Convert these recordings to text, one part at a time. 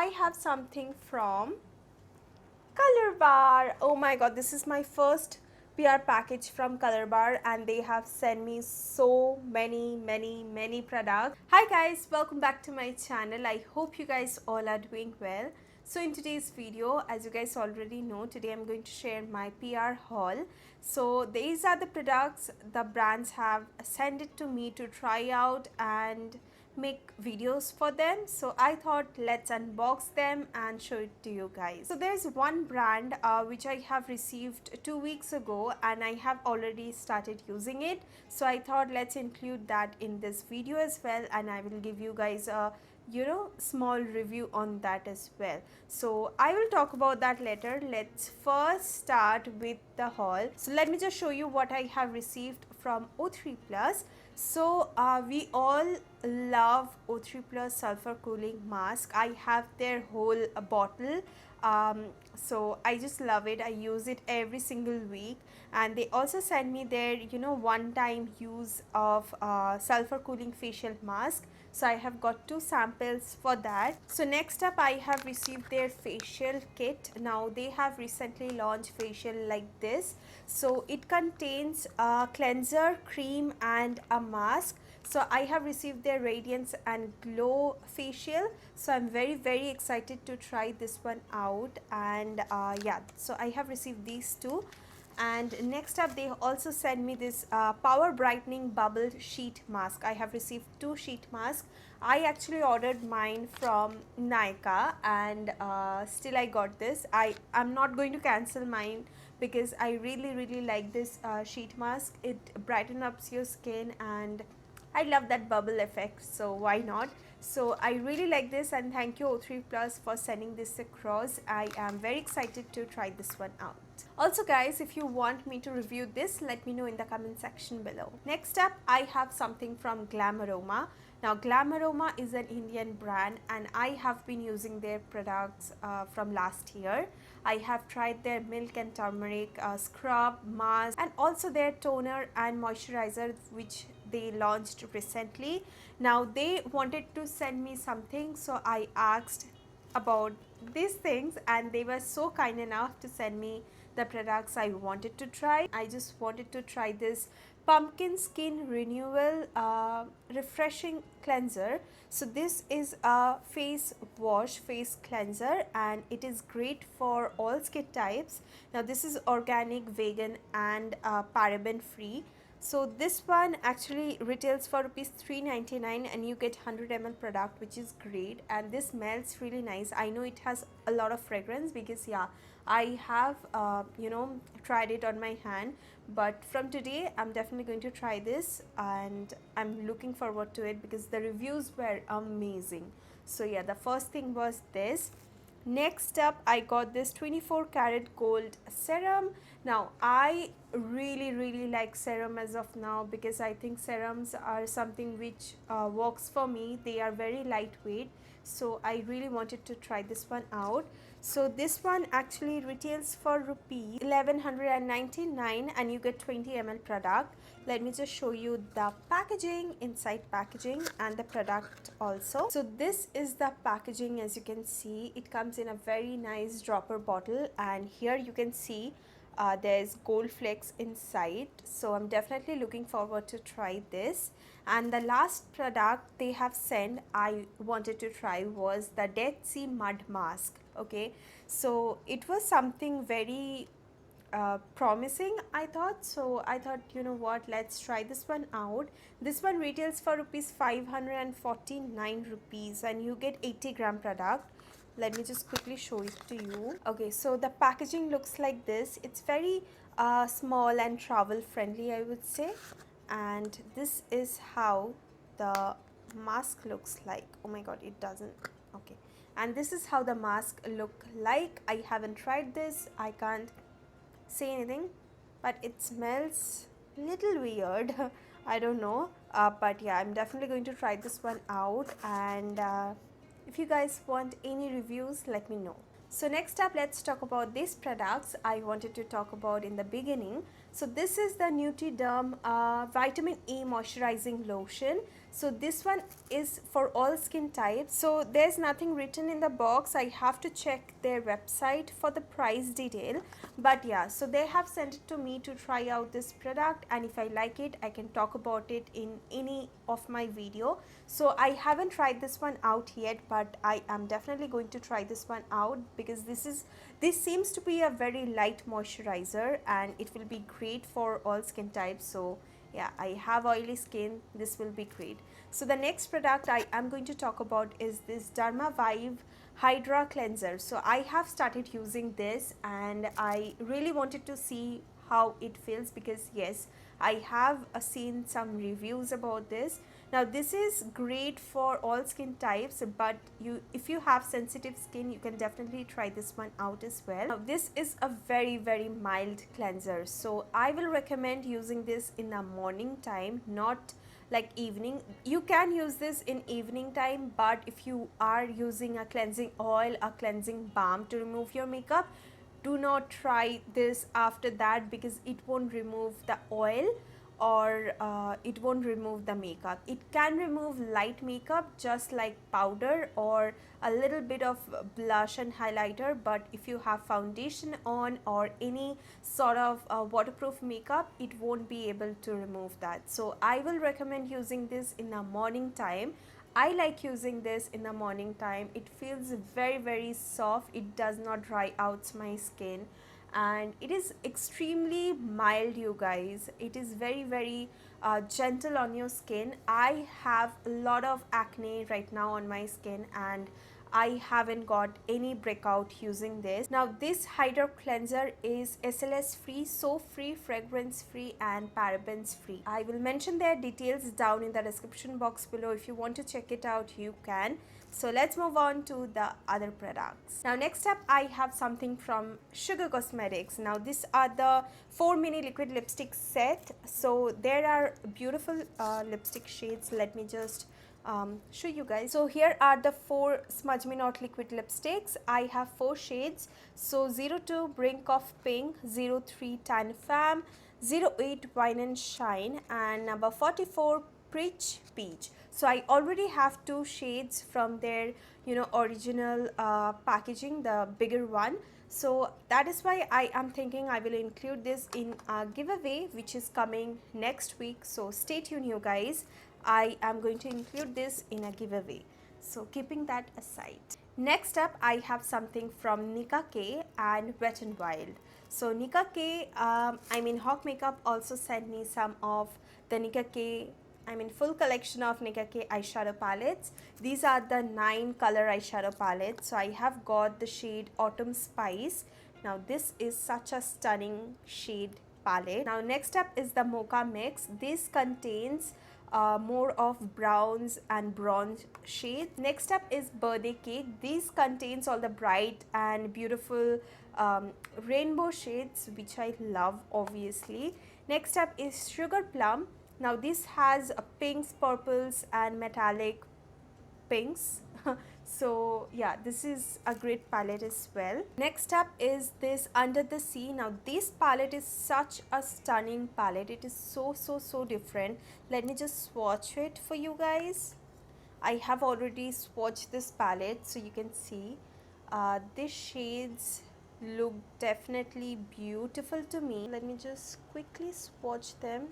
have something from Color Bar. Oh my god, this is my first PR package from Color Bar and they have sent me so many products. Hi guys, welcome back to my channel. I hope you guys all are doing well. So in today's video, as you guys already know, today I'm going to share my PR haul. So these are the products the brands have sent it to me to try out and make videos for them. So I thought let's unbox them and show it to you guys. So there's one brand which I have received 2 weeks ago and I have already started using it. So I thought let's include that in this video as well, and I will give you guys a small review on that as well. So I will talk about that later. Let's first start with the haul. So let me just show you what I have received from O3 Plus. So we all love O3 Plus sulfur cooling mask. I have their whole bottle. So I just love it. I use it every single week, and they also send me their one time use of sulfur cooling facial mask. So I have got 2 samples for that. So next up I have received their facial kit. Now they have recently launched facial like this. So it contains a cleanser, cream and a mask. So I have received their Radiance and Glow facial. So I'm very excited to try this one out, and yeah, so I have received these 2. And next up they also send me this power brightening bubble sheet mask. I have received 2 sheet masks. I actually ordered mine from Nykaa, and still I got this. I'm not going to cancel mine because I really like this sheet mask. It brightens up your skin and I love that bubble effect, so why not? So I really like this, and thank you O3 Plus for sending this across. I am very excited to try this one out. Also guys, if you want me to review this, let me know in the comment section below. Next up I have something from Glamaroma. Now Glamaroma is an Indian brand and I have been using their products from last year. I have tried their milk and turmeric scrub, mask, and also their toner and moisturizer which they launched recently. Now they wanted to send me something, so I asked about these things and they were so kind enough to send me the products I wanted to try. I just wanted to try this pumpkin skin renewal refreshing cleanser. So this is a face wash, face cleanser, and it is great for all skin types. Now this is organic, vegan and paraben free. So this one actually retails for rupees 399 and you get 100 ml product, which is great, and this smells really nice. I know it has a lot of fragrance because yeah, I have tried it on my hand, but from today I'm definitely going to try this and I'm looking forward to it because the reviews were amazing. So yeah, the first thing was this. Next up I got this 24 karat gold serum. Now I really like serum as of now because I think serums are something which works for me. They are very lightweight, so I really wanted to try this one out. So this one actually retails for rupees 1199 and you get 20 ml product. Let me just show you the packaging, inside packaging, and the product also. So this is the packaging. As you can see, it comes in a very nice dropper bottle, and here you can see there's gold flakes inside. So I'm definitely looking forward to try this. And the last product they have sent I wanted to try was the Dead Sea Mud Mask. Okay, so it was something very promising, I thought. So I thought, you know what, let's try this one out. This one retails for rupees 549 rupees and you get 80 gram product. Let me just quickly show it to you. Okay, so the packaging looks like this. It's very small and travel friendly, I would say, and this is how the mask looks like. Oh my god, it doesn't. Okay, and this is how the mask look like. I haven't tried this, I can't say anything, but it smells little weird. I don't know, but yeah, I'm definitely going to try this one out, and if you guys want any reviews, let me know. So next up, let's talk about these products I wanted to talk about in the beginning. So this is the Nutiderm Vitamin E Moisturizing Lotion. So this one is for all skin types. So there's nothing written in the box. I have to check their website for the price detail. But yeah, so they have sent it to me to try out this product, and if I like it, I can talk about it in any of my video. So I haven't tried this one out yet, but I am definitely going to try this one out because this seems to be a very light moisturizer and it will be great for all skin types. So yeah, I have oily skin, this will be great. So the next product I am going to talk about is this Derma Vive Hydra Cleanser. So I have started using this and I really wanted to see how it feels because yes, I have seen some reviews about this. Now this is great for all skin types, but if you have sensitive skin, you can definitely try this one out as well. Now this is a very mild cleanser, so I will recommend using this in the morning time, not like evening. You can use this in evening time, but if you are using a cleansing oil, a cleansing balm to remove your makeup, do not try this after that because it won't remove the oil or it won't remove the makeup. It can remove light makeup just like powder or a little bit of blush and highlighter, but if you have foundation on or any sort of waterproof makeup, it won't be able to remove that. So I will recommend using this in the morning time. I like using this in the morning time. It feels very soft. It does not dry out my skin and it is extremely mild, you guys. It is very gentle on your skin. I have a lot of acne right now on my skin and I haven't got any breakout using this. Now this Hydra Cleanser is SLS free, soap free, fragrance free and parabens free. I will mention their details down in the description box below. If you want to check it out, you can. So let's move on to the other products. Now next up I have something from Sugar Cosmetics. Now these are the 4 mini liquid lipstick set. So there are beautiful lipstick shades. Let me just show you guys. So here are the 4 Smudge Me Not liquid lipsticks. I have 4 shades. So 02 Brink of Pink, 03 Tan Fam, 08 Wine and Shine and number 44 Preach Peach. So I already have 2 shades from their original packaging, the bigger one. So that is why I am thinking I will include this in a giveaway which is coming next week. So stay tuned, you guys. I am going to include this in a giveaway. So keeping that aside. Next up I have something from Nicka K and Wet n Wild. So Nicka K, Hawk Makeup also sent me some of the Nicka K, full collection of Nicka K eyeshadow palettes. These are the 9 color eyeshadow palettes. So I have got the shade Autumn Spice. Now this is such a stunning shade palette. Now next up is the Mocha Mix. This contains more of browns and bronze shades. Next up is Birthday Cake. This contains all the bright and beautiful rainbow shades which I love obviously. Next up is Sugar Plum. Now this has pinks, purples and metallic pinks. So yeah, this is a great palette as well. Next up is this Under the Sea. Now this palette is such a stunning palette. It is so different. Let me just swatch it for you guys. I have already swatched this palette so you can see these shades look definitely beautiful to me. Let me just quickly swatch them.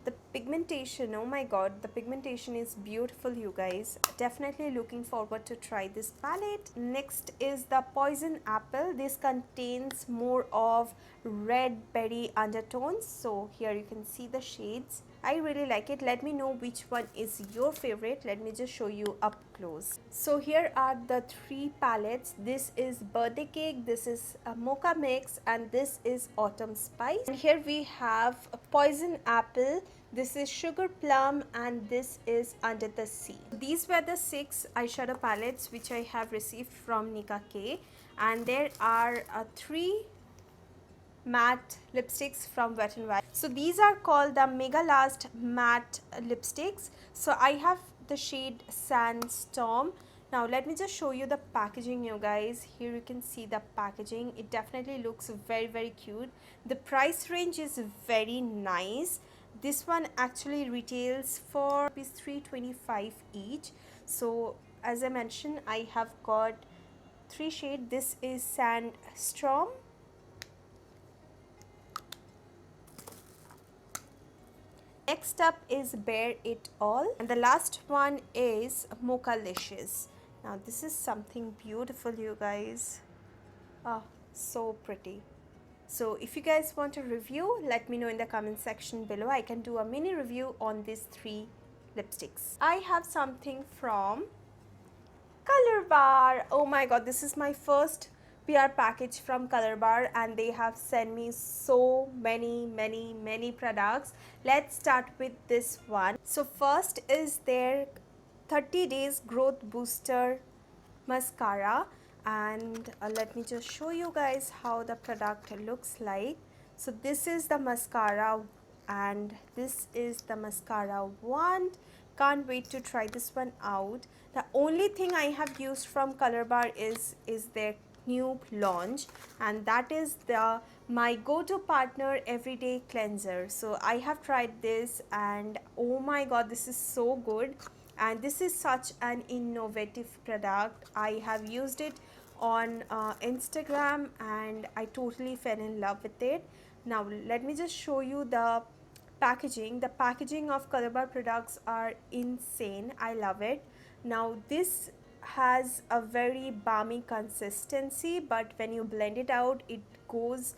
The pigmentation, oh my god, the pigmentation is beautiful, you guys. Definitely looking forward to try this palette. Next is the Poison Apple. This contains more of red berry undertones. So here you can see the shades. I really like it. Let me know which one is your favorite. Let me just show you up close. So here are the 3 palettes. This is Birthday Cake, this is a Mocha Mix and this is Autumn Spice. And here we have a Poison Apple, this is Sugar Plum and this is Under the Sea. These were the 6 eyeshadow palettes which I have received from Nicka K, and there are 3 matte lipsticks from Wet n Wild. So these are called the Mega Last matte lipsticks. So I have the shade Sandstorm. Now let me just show you the packaging, you guys. Here you can see the packaging. It definitely looks very cute. The price range is very nice This one actually retails for ₹325 each. So as I mentioned, I have got three shades. This is Sandstorm, next up is Bare It All, and the last one is Mochalicious. Now this is something beautiful, you guys. Oh, so pretty. So if you guys want a review, let me know in the comment section below. I can do a mini review on these three lipsticks. I have something from Color Bar. Oh my god, this is my first PR package from Color Bar, and they have sent me so many products. Let's start with this one. So first is their 30 days growth booster mascara, and let me just show you guys how the product looks like. So this is the mascara and this is the mascara wand. Can't wait to try this one out. The only thing I have used from Color Bar is their new launch, and that is the My Go-To Partner Everyday Cleanser. So I have tried this and oh my god, this is so good, and this is such an innovative product. I have used it on Instagram and I totally fell in love with it. Now let me just show you the packaging. The packaging of Color Bar products are insane. I love it. Now this has a very balmy consistency, but when you blend it out it goes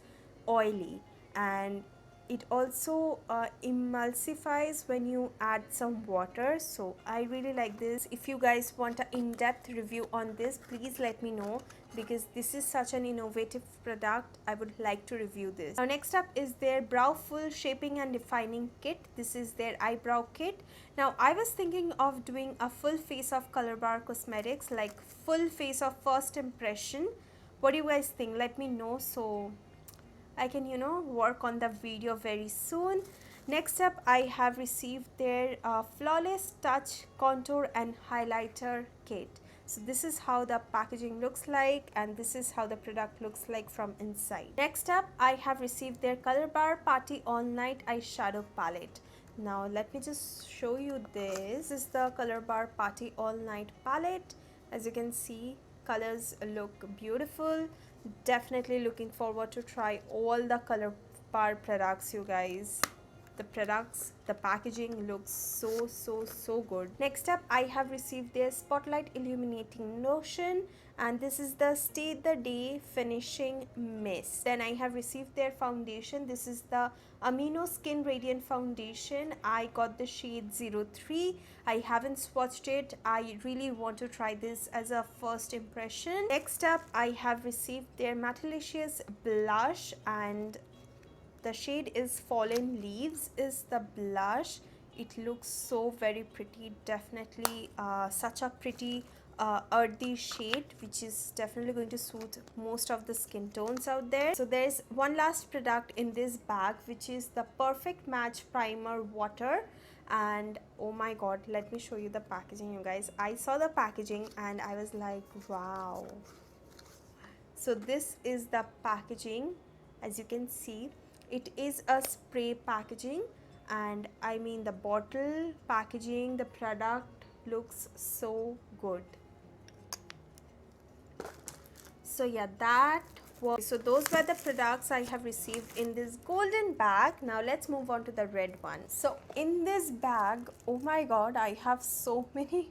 oily, and it also emulsifies when you add some water. So I really like this. If you guys want an in-depth review on this, please let me know, because this is such an innovative product. I would like to review this. Now next up is their Brow Full Shaping and Defining Kit. This is their eyebrow kit. Now I was thinking of doing a full face of Color Bar Cosmetics, like full face of first impression. What do you guys think? Let me know so I can, you know, work on the video very soon. Next up, I have received their Flawless Touch Contour and Highlighter Kit. So this is how the packaging looks like, and this is how the product looks like from inside. Next up, I have received their Color Bar Party All Night Eyeshadow Palette. Now let me just show you this. This is the Color Bar Party All Night Palette. As you can see, colors look beautiful. Definitely looking forward to try all the Color Bar products, you guys. The packaging looks so good. Next up, I have received their Spotlight Illuminating Lotion, and this is the Stay the Day Finishing Mist. Then I have received their foundation. This is the Amino Skin Radiant Foundation. I got the shade 03. I haven't swatched it. I really want to try this as a first impression. Next up, I have received their Mattelicious Blush, and the shade is Fallen Leaves is the blush. It looks so very pretty. Definitely such a pretty earthy shade, which is definitely going to suit most of the skin tones out there. So there's one last product in this bag, which is the Perfect Match Primer Water. And oh my god, let me show you the packaging, you guys. I saw the packaging and I was like, wow. So this is the packaging. As you can see, it is a spray packaging, and I mean the bottle packaging, the product looks so good. So yeah, so those were the products I have received in this golden bag. Now let's move on to the red one. So in this bag, oh my god, I have so many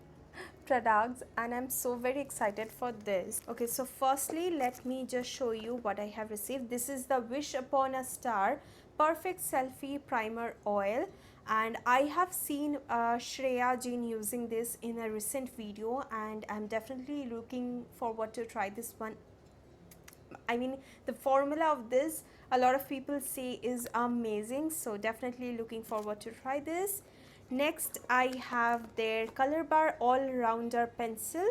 products and I'm so very excited for this. Okay, so firstly, let me just show you what I have received. This is the Wish Upon a Star Perfect Selfie Primer Oil, and I have seen Shreya Jain using this in a recent video, and I'm definitely looking forward to try this one. I mean, the formula of this, a lot of people say is amazing, so definitely looking forward to try this. Next, I have their Color Bar All-Rounder Pencil.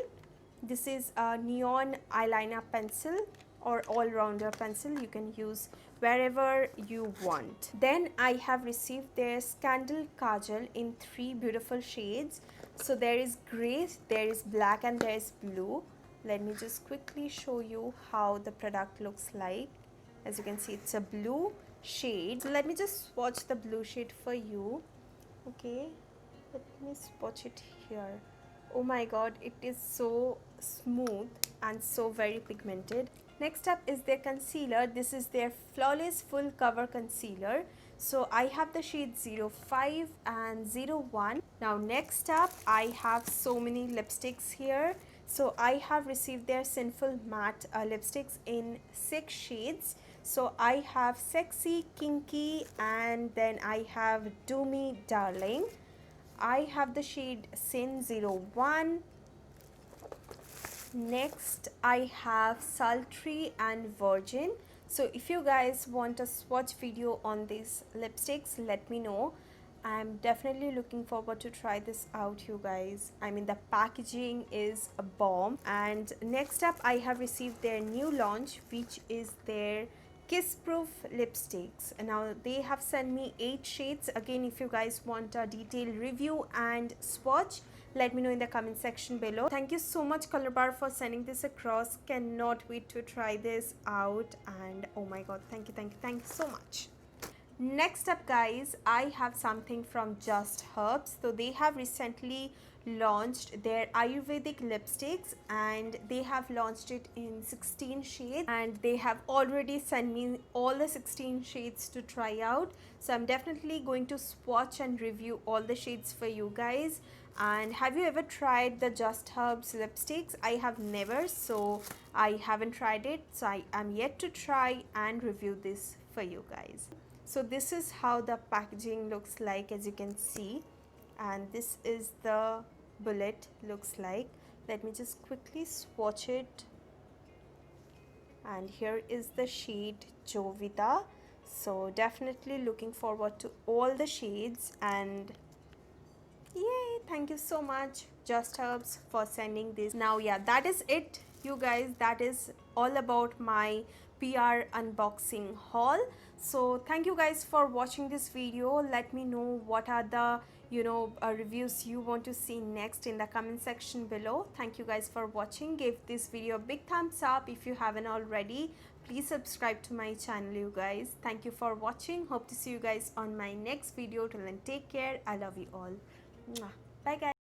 This is a neon eyeliner pencil or all-rounder pencil. You can use wherever you want. Then I have received their Scandal Kajal in 3 beautiful shades. So there is gray, there is black, and there is blue. Let me just quickly show you how the product looks like. As you can see, it's a blue shade. So let me just swatch the blue shade for you. Okay, let me swatch it here. Oh my god, it is so smooth and so very pigmented. Next up is their concealer. This is their Flawless Full Cover Concealer. So I have the shade 05 and 01. Now next up, I have so many lipsticks here. So I have received their Sinful Matte lipsticks in 6 shades. So I have Sexy, Kinky, and then I have Do Me Darling. I have the shade Sin 01. Next I have Sultry and Virgin. So if you guys want a swatch video on these lipsticks, let me know. I'm definitely looking forward to try this out, you guys. I mean, the packaging is a bomb. And next up I have received their new launch, which is their Kiss Proof lipsticks. Now they have sent me 8 shades. Again, if you guys want a detailed review and swatch, let me know in the comment section below. Thank you so much Color Bar for sending this across. Cannot wait to try this out, and oh my god, thank you so much. Next up guys, I have something from Just Herbs. So they have recently launched their Ayurvedic lipsticks, and they have launched it in 16 shades, and they have already sent me all the 16 shades to try out. So I'm definitely going to swatch and review all the shades for you guys. And have you ever tried the Just Herbs lipsticks? I have never, so I haven't tried it, so I am yet to try and review this for you guys. So this is how the packaging looks like, as you can see, and this is the bullet looks like. Let me just quickly swatch it, and here is the shade Jovita. So definitely looking forward to all the shades, and yay, thank you so much Just Herbs for sending this. Now yeah, that is it you guys. That is all about my PR unboxing haul. So thank you guys for watching this video. Let me know what are the reviews you want to see next in the comment section below. Thank you guys for watching. Give this video a big thumbs up if you haven't already. Please subscribe to my channel, you guys. Thank you for watching. Hope to see you guys on my next video. Till then, take care. I love you all. Bye guys.